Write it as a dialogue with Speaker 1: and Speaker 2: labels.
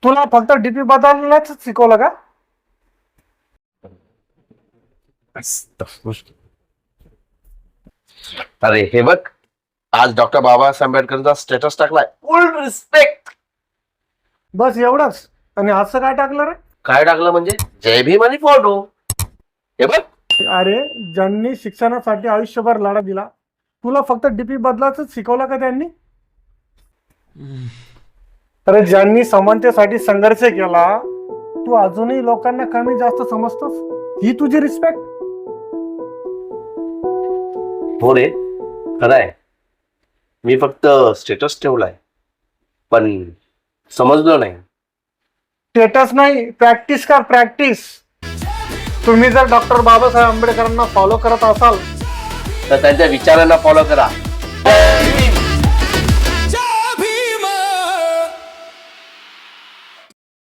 Speaker 1: तुला फक्त डीपी बदलण्याच शिकवलं का?
Speaker 2: अरे हे बघ, आज डॉक्टर बाबासाहेब आंबेडकरांचा स्टेटस टाकलाय, फुल रिस्पेक्ट.
Speaker 1: बस एवढंच? आणि असं काय टाकलं रे?
Speaker 2: काय टाकलं म्हणजे जय भीम आणि फोटो. हे बघ,
Speaker 1: अरे ज्यांनी शिक्षणासाठी आयुष्यभर लढा दिला, तुला फक्त डीपी बदलाच शिकवलं का त्यांनी? अरे ज्यांनी समानतेसाठी संघर्ष केला, तू अजूनही लोकांना कमी जास्त समजतोस? ही तुझी रिस्पेक्ट?
Speaker 2: हो रे, खरंय. मी फक्त स्टेटस ठेवलाय, पण समजलो नाही.
Speaker 1: स्टेटस नाही, प्रॅक्टिस कर, प्रॅक्टिस. तुम्ही जर डॉक्टर बाबासाहेब आंबेडकरांना फॉलो करत असाल
Speaker 2: तर त्यांच्या विचारांना फॉलो करा.